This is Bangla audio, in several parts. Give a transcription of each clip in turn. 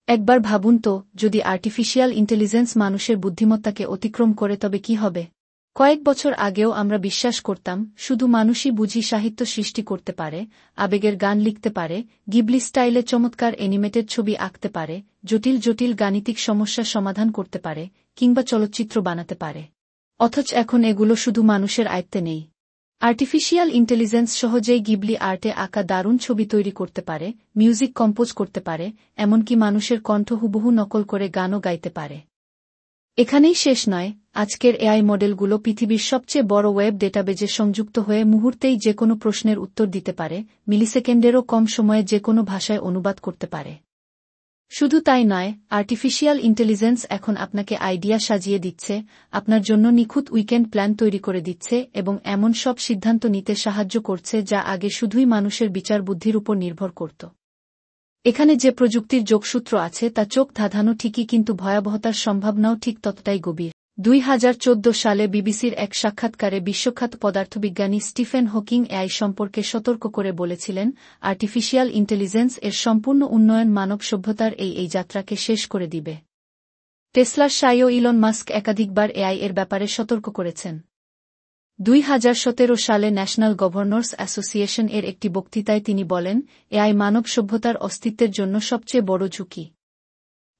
একবার ভাবুন তো, যদি আর্টিফিশিয়াল ইন্টেলিজেন্স মানুষের বুদ্ধিমত্তাকে অতিক্রম করে তবে কি হবে? কয়েক বছর আগেও আমরা বিশ্বাস করতাম শুধু মানুষই বুঝি সাহিত্য সৃষ্টি করতে পারে, আবেগের গান লিখতে পারে, গিবলি স্টাইলে চমৎকার অ্যানিমেটেড ছবি আঁকতে পারে, জটিল জটিল গাণিতিক সমস্যার সমাধান করতে পারে, কিংবা চলচ্চিত্র বানাতে পারে। অথচ এখন এগুলো শুধু মানুষের আয়ত্তে নেই। আর্টিফিশিয়াল ইন্টেলিজেন্স সহজেই গিবলি আর্টে আঁকা দারুণ ছবি তৈরি করতে পারে, মিউজিক কম্পোজ করতে পারে, এমনকি মানুষের কণ্ঠ হুবহু নকল করে গানও গাইতে পারে। এখানেই শেষ নয়, আজকের এআই মডেলগুলো পৃথিবীর সবচেয়ে বড় ওয়েব ডেটাবেজে সংযুক্ত হয়ে মুহূর্তেই যেকোনো প্রশ্নের উত্তর দিতে পারে, মিলিসেকেন্ডেরও কম সময়ে যেকোনো ভাষায় অনুবাদ করতে পারে। শুধু তাই নয়, আর্টিফিশিয়াল ইন্টেলিজেন্স এখন আপনাকে আইডিয়া সাজিয়ে দিচ্ছে, আপনার জন্য নিখুঁত উইকেন্ড প্ল্যান তৈরি করে দিচ্ছে এবং এমন সব সিদ্ধান্ত নিতে সাহায্য করছে যা আগে শুধুই মানুষের বিচার বুদ্ধির উপর নির্ভর করত। এখানে যে প্রযুক্তির যোগসূত্র আছে তা চোখ ধাঁধানো ঠিকই, কিন্তু ভয়াবহতার সম্ভাবনাও ঠিক ততটাই গভীর। 2014 সালে বিবিসির এক সাক্ষাৎকারে বিশ্বখ্যাত পদার্থবিজ্ঞানী স্টিফেন হকিং এআই সম্পর্কে সতর্ক করে বলেছিলেন, আর্টিফিশিয়াল ইন্টেলিজেন্স এর সম্পূর্ণ উন্নয়ন মানব সভ্যতার এই যাত্রাকে শেষ করে দিবে। টেসলার সিইও ইলন মাস্ক একাধিকবার এআই এর ব্যাপারে সতর্ক করেছেন। 2017 সালে ন্যাশনাল গভর্নর্স অ্যাসোসিয়েশন এর একটি বক্তৃতায় তিনি বলেন, এআই মানব সভ্যতার অস্তিত্বের জন্য সবচেয়ে বড় ঝুঁকি।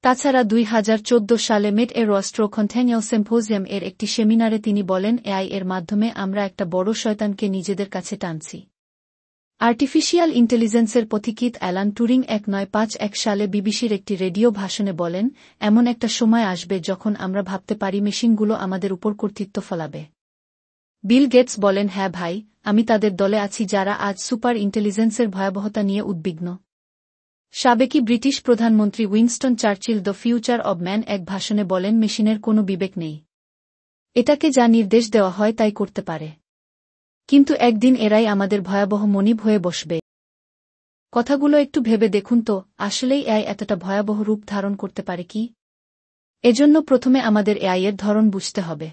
তাছাড়া 2014 সালে মেট এর রোস্ট্রোকন্টেনিয়াল সিম্পোজিয়াম এর একটি সেমিনারে তিনি বলেন, এআই এর মাধ্যমে আমরা একটা বড় শয়তানকে নিজেদের কাছে টানছি। আর্টিফিশিয়াল ইন্টেলিজেন্সের পথিকৃৎ অ্যালান টুরিং 1951 সালে বিবিসির একটি রেডিও ভাষণে বলেন, এমন একটা সময় আসবে যখন আমরা ভাবতে পারি মেশিনগুলো আমাদের উপর কর্তৃত্ব ফলাবে। বিল গেটস বলেন, হ্যাঁ ভাই, আমি তাদের দলে আছি যারা আজ সুপার ইন্টেলিজেন্সের ভয়াবহতা নিয়ে উদ্বিগ্ন। সাবেকি ব্রিটিশ প্রধানমন্ত্রী Winston Churchill the future of man এক ভাষণে বলেন, মেশিনের কোনো বিবেক নেই। এটাকে যা নির্দেশ দেওয়া হয় তাই করতে পারে। কিন্তু একদিন এরাই আমাদের ভয়াবহ মনিব হয়ে বসবে। কথাগুলো একটু ভেবে দেখুন তো, আসলেই এআই এতটা ভয়াবহ রূপ ধারণ করতে পারে কি? এজন্য প্রথমে আমাদের এআই এর ধরন বুঝতে হবে।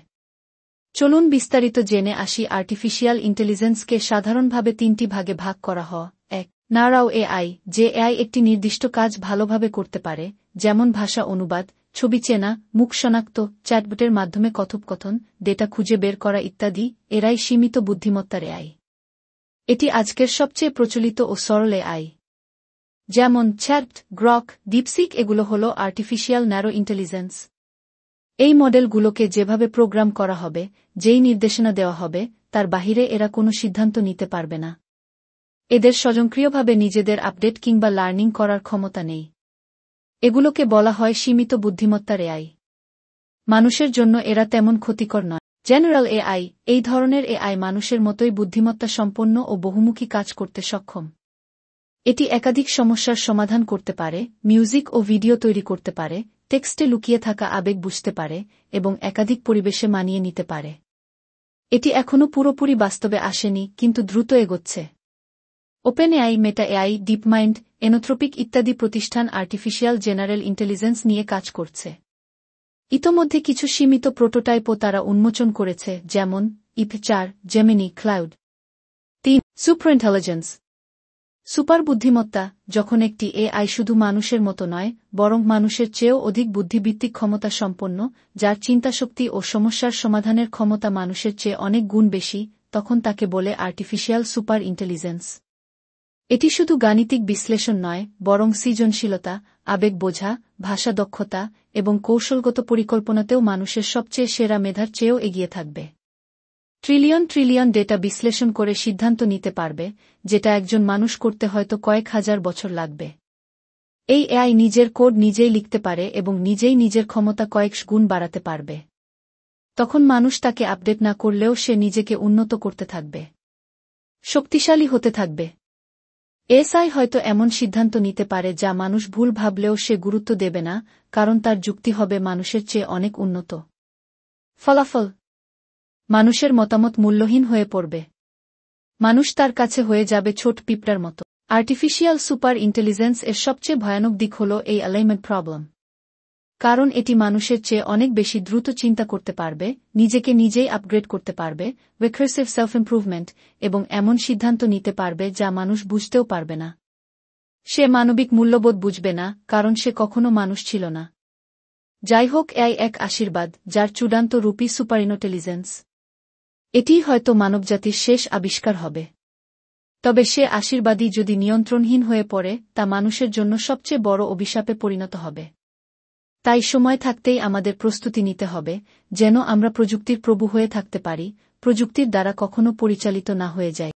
চলুন বিস্তারিত জেনে আসি। আর্টিফিশিয়াল ইন্টেলিজেন্সকে সাধারণভাবে তিনটি ভাগে ভাগ করা হয়। 1. নারাও এআই, যে এআই একটি নির্দিষ্ট কাজ ভালোভাবে করতে পারে, যেমন ভাষা অনুবাদ, ছবি চেনা, মুখ শনাক্ত, চ্যাটবটের মাধ্যমে কথোপকথন, ডেটা খুঁজে বের করা ইত্যাদি। এরাই সীমিত বুদ্ধিমত্তার এআই। এটি আজকের সবচেয়ে প্রচলিত ও সরল এআই। যেমন চ্যাট, গ্রক, ডিপসিক এগুলো হল আর্টিফিশিয়াল ন্যারো ইন্টেলিজেন্স। এই মডেলগুলোকে যেভাবে প্রোগ্রাম করা হবে, যেই নির্দেশনা দেওয়া হবে, তার বাহিরে এরা কোনো সিদ্ধান্ত নিতে পারবে না। এদের স্বয়ংক্রিয়ভাবে নিজেদের আপডেট কিংবা লার্নিং করার ক্ষমতা নেই। এগুলোকে বলা হয় সীমিত বুদ্ধিমত্তার এআই। মানুষের জন্য এরা তেমন ক্ষতিকর নয়। জেনারেল এআই, এই ধরনের এআই মানুষের মতোই বুদ্ধিমত্তা সম্পন্ন ও বহুমুখী কাজ করতে সক্ষম। এটি একাধিক সমস্যার সমাধান করতে পারে, মিউজিক ও ভিডিও তৈরি করতে পারে, টেক্সটে লুকিয়ে থাকা আবেগ বুঝতে পারে এবং একাধিক পরিবেশে মানিয়ে নিতে পারে। এটি এখনও পুরোপুরি বাস্তবে আসেনি, কিন্তু দ্রুত এগোচ্ছে। OpenAI, Meta AI, DeepMind, Anthropic ইত্যাদি প্রতিষ্ঠান আর্টিফিশিয়াল জেনারেল ইন্টেলিজেন্স নিয়ে কাজ করছে। ইতোমধ্যে কিছু সীমিত প্রোটোটাইপও তারা উন্মোচন করেছে, যেমন ইপ-4, জেমিনি, ক্লাউড। 3. সুপারইন্টেলিজেন্স, সুপার বুদ্ধিমত্তা, যখন একটি এআই শুধু মানুষের মতো নয়, বরং মানুষের চেয়েও অধিক বুদ্ধিবৃত্তিক ক্ষমতা সম্পন্ন, যার চিন্তাশক্তি ও সমস্যার সমাধানের ক্ষমতা মানুষের চেয়ে অনেক গুণ বেশি, তখন তাকে বলে আর্টিফিশিয়াল সুপার ইন্টেলিজেন্স। এটি শুধু গাণিতিক বিশ্লেষণ নয়, বরং সৃজনশীলতা, আবেগ বোঝা, ভাষা দক্ষতা এবং কৌশলগত পরিকল্পনাতেও মানুষের সবচেয়ে সেরা মেধার চেয়েও এগিয়ে থাকবে। ট্রিলিয়ন ট্রিলিয়ন ডেটা বিশ্লেষণ করে সিদ্ধান্ত নিতে পারবে, যেটা একজন মানুষ করতে হয়তো কয়েক হাজার বছর লাগবে। এই এআই নিজের কোড নিজেই লিখতে পারে এবং নিজেই নিজের ক্ষমতা কয়েক গুণ বাড়াতে পারবে। তখন মানুষ তাকে আপডেট না করলেও সে নিজেকে উন্নত করতে থাকবে, শক্তিশালী হতে থাকবে। এআই হয়তো এমন সিদ্ধান্ত নিতে পারে যা মানুষ ভুল ভাবলেও সে গুরুত্ব দেবে না, কারণ তার যুক্তি হবে মানুষের চেয়ে অনেক উন্নত। ফলাফল, মানুষের মতামত মূল্যহীন হয়ে পড়বে। মানুষ তার কাছে হয়ে যাবে ছোট পিঁপড়ার মতো। আর্টিফিশিয়াল সুপার ইন্টেলিজেন্স এর সবচেয়ে ভয়ানক দিক হল এই অ্যালাইনমেন্ট প্রবলেম। কারণ এটি মানুষের চেয়ে অনেক বেশি দ্রুত চিন্তা করতে পারবে, নিজেকে নিজেই আপগ্রেড করতে পারবে, রিকার্সিভ সেলফ ইমপ্রুভমেন্ট, এবং এমন সিদ্ধান্ত নিতে পারবে যা মানুষ বুঝতেও পারবে না। সে মানবিক মূল্যবোধ বুঝবে না, কারণ সে কখনো মানুষ ছিল না। যাই হোক, এই এক আশীর্বাদ, যার চূড়ান্ত রূপই সুপারইন্টেলিজেন্স। এটিই হয়তো মানবজাতির শেষ আবিষ্কার হবে। তবে সে আশীর্বাদই যদি নিয়ন্ত্রণহীন হয়ে পড়ে, তা মানুষের জন্য সবচেয়ে বড় অভিশাপে পরিণত হবে। তাই সময় থাকতেই আমাদের প্রস্তুতি নিতে হবে, যেন আমরা প্রযুক্তির প্রভু হয়ে থাকতে পারি, প্রযুক্তির দ্বারা কখনো পরিচালিত না হয়ে যাই।